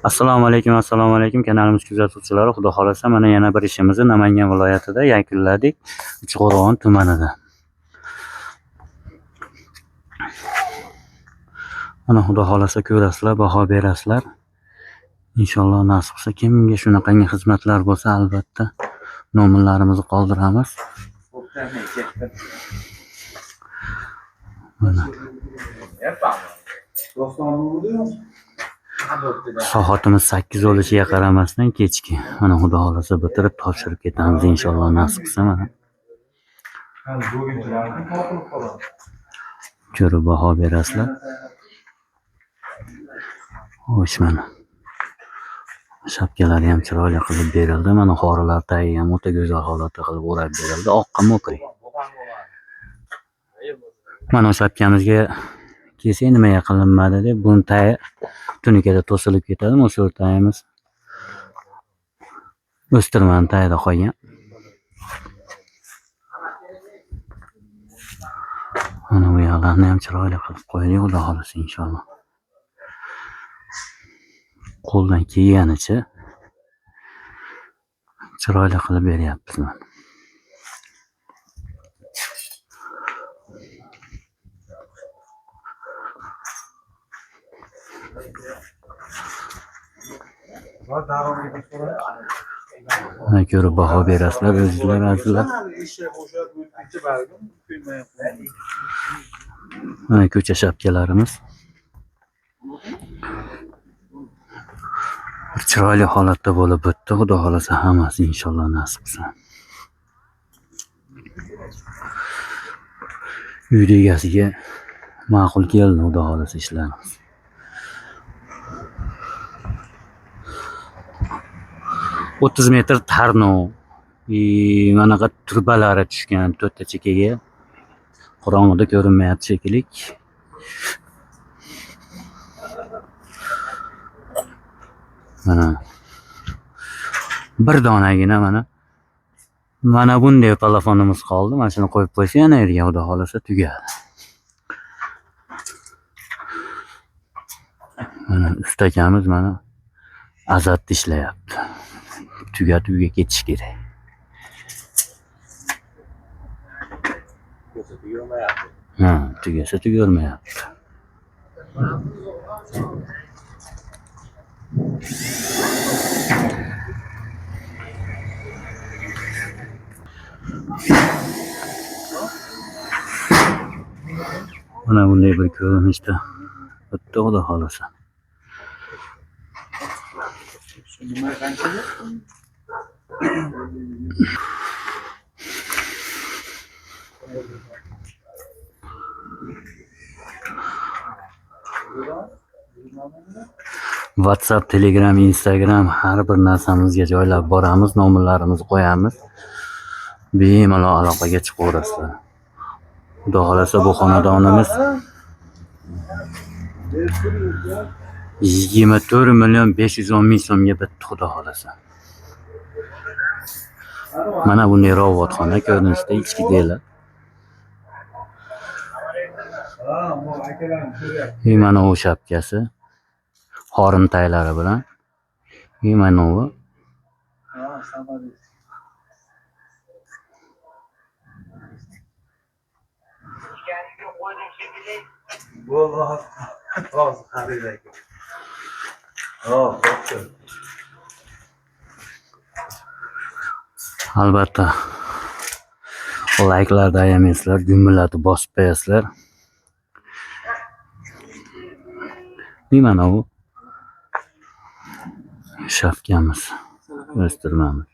Assalomu alaykum kanalimiz kuzatuvchilari. Xudo xolasa mana yana bir ishimizni Namangan viloyatida yakunladik. Uchqo'rg'on tumanida. Mana xudo xolasa ko'rasizlar, baho berasizlar. Inshaalloh nasib qilsa kimga shunaqangi xizmatlar bo'lsa, albatta nomerlarimizni qoldiramiz. Mana soatimiz 8 bo'lishiga qaramasdan kechki. Mana xudo xolasa bitirib topshirib ketamiz inshaalloh nasib qilsa mana. Ko'rib baho berasizlar. Xo'sh mana. Shapkalari ham chiroyli qilib berildi. Mana xorilar tayi ham o'ta go'zal holatda qilib o'rab berildi. Oqqa mokri. Mana shapkamizga kelsak nimaga qilinmadi deb buni tayi tunikada to'silib ketadi. O'sha tayimiz o'stirmani tayida qolgan. Mana bu yoqlarni ham chiroyli qilib qo'ydik, xudo xolasa inshaalloh. Qo'ldan kelganicha chiroyli qilib beryapmiz. Mana ko'rib baho berasizlar o'zingizlar azizlar. Mana ko'cha shapkalarimiz. Chiroyli holatda bo'lib o'tdi. Xudo xolasa hammasi inshaalloh nasib qilsa. Uy egasiga ma'qul keldi, xudo xolasa ishlarimiz. O'ttiz metr tarnov, manaqa turbalari tushgan to'rtta chekkaga. Qorong'ida ko'rinmayapti shekilli. Mana bir donagina mana bunday telefonimiz qoldi. Mana shuni qo'yib qo'ysa yana yerga xudo xolasa tugadi. Mana ustakamiz mana azatda ishlayapti. Tugatib uyga ketish kerak. Ha, tugasa tugavermayapti. Mana bunday bir ko'rinishda bitta xudo xolasa. WhatsApp, Telegram, Instagram har bir narsamizga joylab boramiz, nomerlarimizni qo'yamiz. Bemalol aloqaga chiqaverasizlar. Xudo xolasa bu xonadonimiz 24.510.000 so'mga bitdi, xudo xolasa. Mana bunday robotxona ko'rinishda ichki deylar. Mana o shapkasi. Xorin taylari bilan. Mana bu. Albatta like'larda ayamangizlar, gumillatib bosib qo'yasizlar. Mana bu shapkamiz, o'stirmamiz.